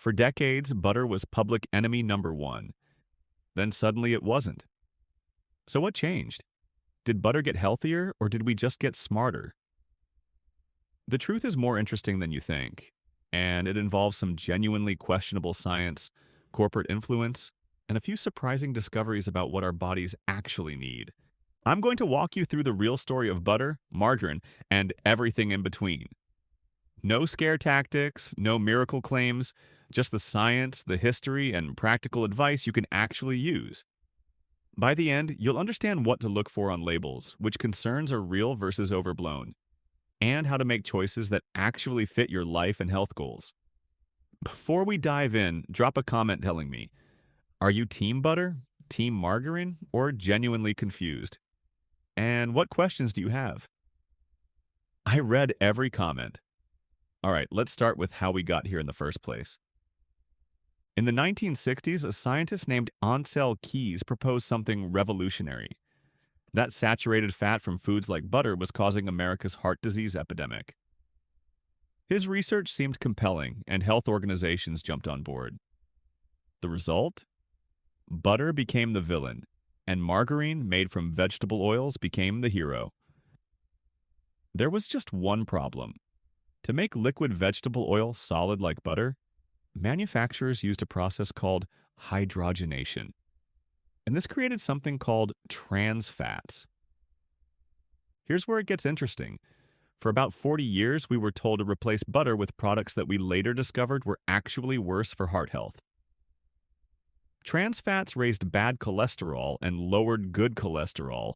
For decades, butter was public enemy number one. Then suddenly it wasn't. So what changed? Did butter get healthier, or did we just get smarter? The truth is more interesting than you think, and it involves some genuinely questionable science, corporate influence, and a few surprising discoveries about what our bodies actually need. I'm going to walk you through the real story of butter, margarine, and everything in between. No scare tactics, no miracle claims, just the science, the history, and practical advice you can actually use. By the end, you'll understand what to look for on labels, which concerns are real versus overblown, and how to make choices that actually fit your life and health goals. Before we dive in, drop a comment telling me, are you team butter, team margarine, or genuinely confused? And what questions do you have? I read every comment. All right, let's start with how we got here in the first place. In the 1960s, a scientist named Ancel Keys proposed something revolutionary. That saturated fat from foods like butter was causing America's heart disease epidemic. His research seemed compelling, and health organizations jumped on board. The result? Butter became the villain, and margarine, made from vegetable oils, became the hero. There was just one problem. To make liquid vegetable oil solid like butter, manufacturers used a process called hydrogenation. And this created something called trans fats. Here's where it gets interesting. For about 40 years, we were told to replace butter with products that we later discovered were actually worse for heart health. Trans fats raised bad cholesterol and lowered good cholesterol,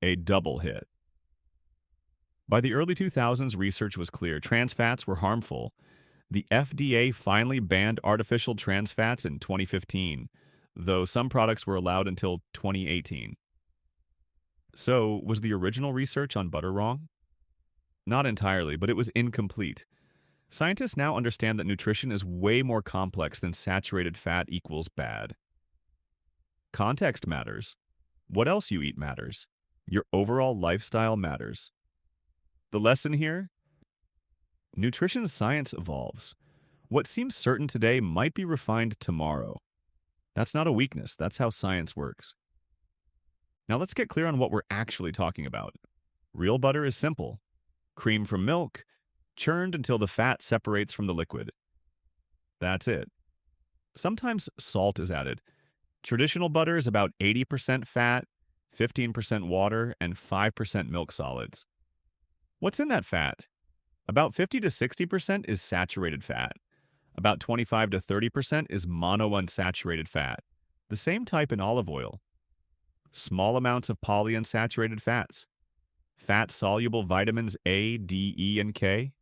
a double hit. By the early 2000s, research was clear. Trans fats were harmful. The FDA finally banned artificial trans fats in 2015, though some products were allowed until 2018. So, was the original research on butter wrong? Not entirely, but it was incomplete. Scientists now understand that nutrition is way more complex than saturated fat equals bad. Context matters. What else you eat matters. Your overall lifestyle matters. The lesson here? Nutrition science evolves. What seems certain today might be refined tomorrow. That's not a weakness, that's how science works. Now let's get clear on what we're actually talking about. Real butter is simple. Cream from milk, churned until the fat separates from the liquid. That's it. Sometimes salt is added. Traditional butter is about 80% fat, 15% water, and 5% milk solids. What's in that fat? About 50 to 60% is saturated fat. About 25 to 30% is monounsaturated fat, the same type in olive oil. Small amounts of polyunsaturated fats, fat-soluble vitamins A, D, E, and K,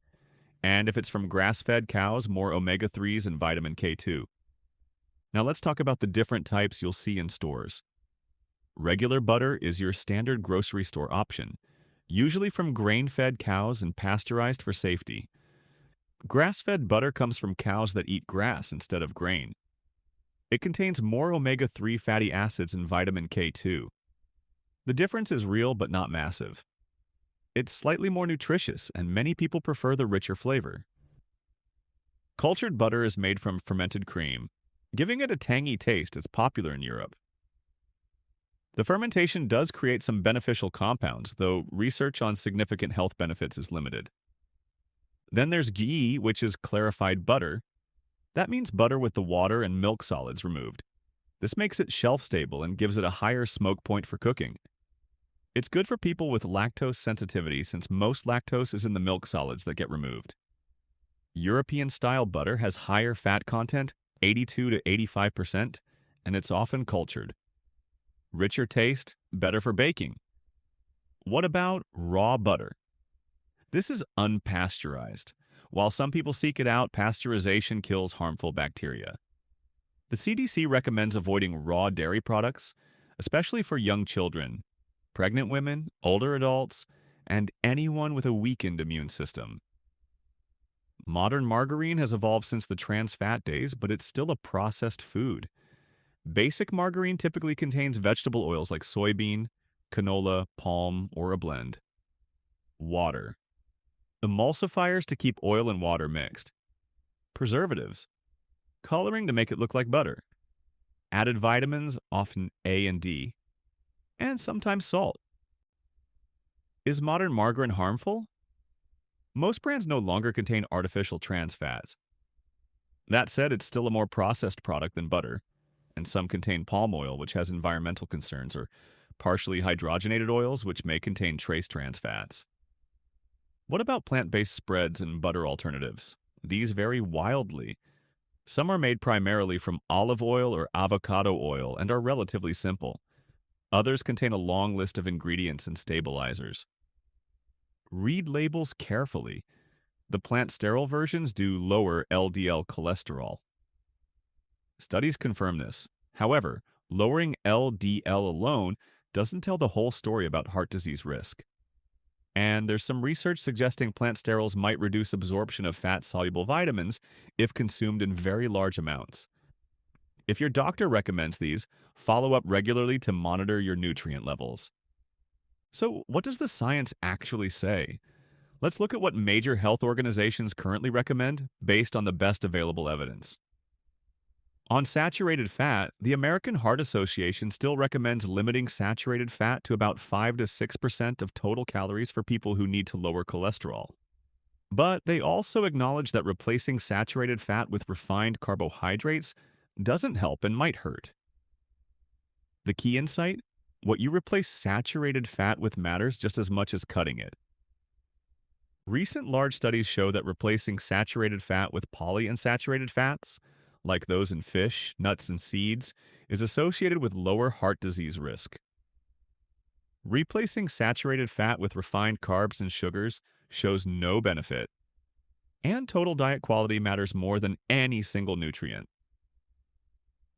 and if it's from grass-fed cows, more omega-3s and vitamin K2. Now let's talk about the different types you'll see in stores. Regular butter is your standard grocery store option, usually from grain-fed cows and pasteurized for safety. Grass-fed butter comes from cows that eat grass instead of grain. It contains more omega-3 fatty acids and vitamin K2. The difference is real but not massive. It's slightly more nutritious, and many people prefer the richer flavor. Cultured butter is made from fermented cream, giving it a tangy taste. It's popular in Europe. The fermentation does create some beneficial compounds, though research on significant health benefits is limited. Then there's ghee, which is clarified butter. That means butter with the water and milk solids removed. This makes it shelf-stable and gives it a higher smoke point for cooking. It's good for people with lactose sensitivity since most lactose is in the milk solids that get removed. European-style butter has higher fat content, 82 to 85%, and it's often cultured. Richer taste, better for baking. What about raw butter? This is unpasteurized. While some people seek it out, pasteurization kills harmful bacteria. The CDC recommends avoiding raw dairy products, especially for young children, pregnant women, older adults, and anyone with a weakened immune system. Modern margarine has evolved since the trans fat days, but it's still a processed food. Basic margarine typically contains vegetable oils like soybean, canola, palm, or a blend. Water. Emulsifiers to keep oil and water mixed. Preservatives. coloring to make it look like butter, added vitamins, often A and D, and sometimes salt. Is modern margarine harmful? Most brands no longer contain artificial trans fats. That said, it's still a more processed product than butter, and some contain palm oil, which has environmental concerns, or partially hydrogenated oils, which may contain trace trans fats. What about plant-based spreads and butter alternatives? These vary wildly. Some are made primarily from olive oil or avocado oil and are relatively simple. Others contain a long list of ingredients and stabilizers. Read labels carefully. The plant sterile versions do lower LDL cholesterol. Studies confirm this. However, lowering LDL alone doesn't tell the whole story about heart disease risk. And there's some research suggesting plant sterols might reduce absorption of fat-soluble vitamins if consumed in very large amounts. If your doctor recommends these, follow up regularly to monitor your nutrient levels. So, what does the science actually say? Let's look at what major health organizations currently recommend based on the best available evidence. On saturated fat, the American Heart Association still recommends limiting saturated fat to about 5 to 6% of total calories for people who need to lower cholesterol. But they also acknowledge that replacing saturated fat with refined carbohydrates doesn't help and might hurt. The key insight? What you replace saturated fat with matters just as much as cutting it. Recent large studies show that replacing saturated fat with polyunsaturated fats, like those in fish, nuts, and seeds, is associated with lower heart disease risk. Replacing saturated fat with refined carbs and sugars shows no benefit. And total diet quality matters more than any single nutrient.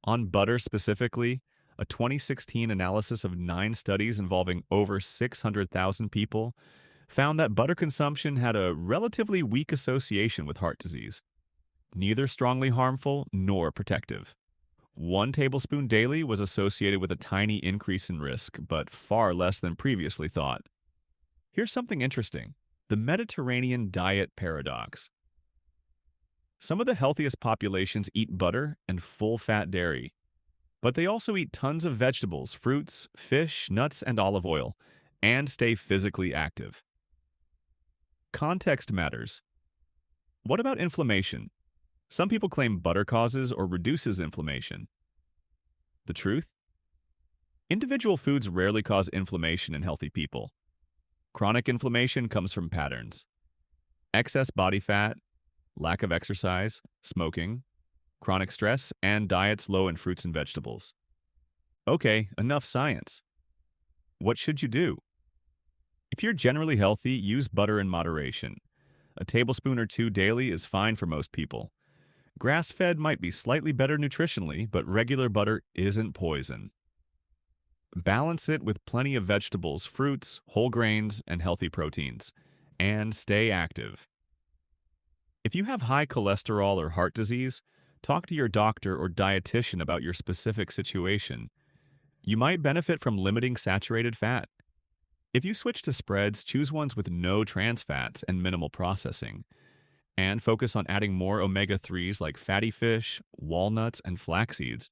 On butter specifically, a 2016 analysis of 9 studies involving over 600,000 people found that butter consumption had a relatively weak association with heart disease. Neither strongly harmful nor protective. 1 tablespoon daily was associated with a tiny increase in risk, but far less than previously thought. Here's something interesting: the Mediterranean diet paradox. Some of the healthiest populations eat butter and full-fat dairy, but they also eat tons of vegetables, fruits, fish, nuts, and olive oil, and stay physically active. Context matters. What about inflammation? Some people claim butter causes or reduces inflammation. The truth? Individual foods rarely cause inflammation in healthy people. Chronic inflammation comes from patterns: excess body fat, lack of exercise, smoking, chronic stress, and diets low in fruits and vegetables. Okay, enough science. What should you do? If you're generally healthy, use butter in moderation. A tablespoon or 2 daily is fine for most people. Grass-fed might be slightly better nutritionally, but regular butter isn't poison. Balance it with plenty of vegetables, fruits, whole grains, and healthy proteins. And stay active. If you have high cholesterol or heart disease, talk to your doctor or dietitian about your specific situation. You might benefit from limiting saturated fat. If you switch to spreads, choose ones with no trans fats and minimal processing. And focus on adding more omega-3s like fatty fish, walnuts, and flax seeds.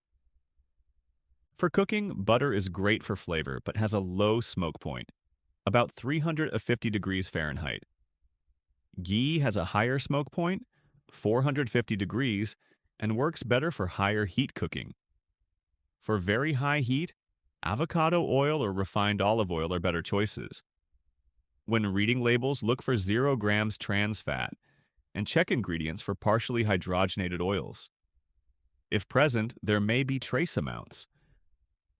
For cooking, butter is great for flavor but has a low smoke point, about 350 degrees Fahrenheit. Ghee has a higher smoke point, 450 degrees, and works better for higher heat cooking. For very high heat, avocado oil or refined olive oil are better choices. When reading labels, look for 0 grams trans fat and check ingredients for partially hydrogenated oils. If present, there may be trace amounts.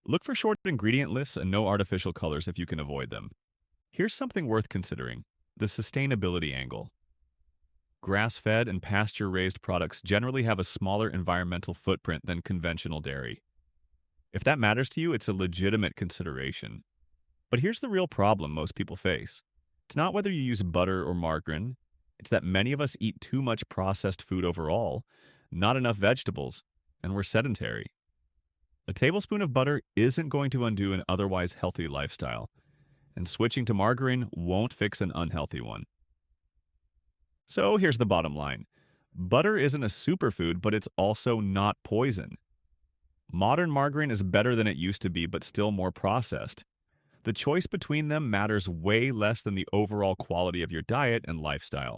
Look for short ingredient lists and no artificial colors if you can avoid them. Here's something worth considering: the sustainability angle. Grass-fed and pasture-raised products generally have a smaller environmental footprint than conventional dairy. If that matters to you, it's a legitimate consideration. But here's the real problem most people face. It's not whether you use butter or margarine. It's that many of us eat too much processed food overall, not enough vegetables, and we're sedentary. A tablespoon of butter isn't going to undo an otherwise healthy lifestyle, and switching to margarine won't fix an unhealthy one. So here's the bottom line. Butter isn't a superfood, but it's also not poison. Modern margarine is better than it used to be, but still more processed. The choice between them matters way less than the overall quality of your diet and lifestyle.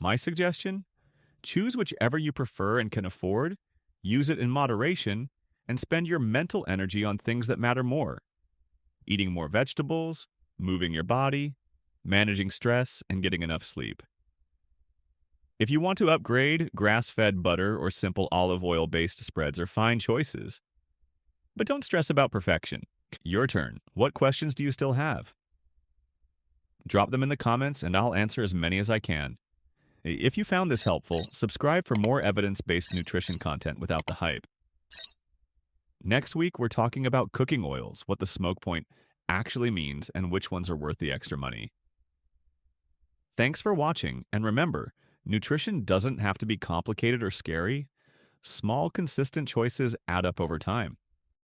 My suggestion? Choose whichever you prefer and can afford, use it in moderation, and spend your mental energy on things that matter more: eating more vegetables, moving your body, managing stress, and getting enough sleep. If you want to upgrade, grass-fed butter or simple olive oil-based spreads are fine choices. But don't stress about perfection. Your turn. What questions do you still have? Drop them in the comments and I'll answer as many as I can. If you found this helpful, subscribe for more evidence-based nutrition content without the hype. Next week, we're talking about cooking oils, what the smoke point actually means, and which ones are worth the extra money. Thanks for watching, and remember, nutrition doesn't have to be complicated or scary. Small, consistent choices add up over time.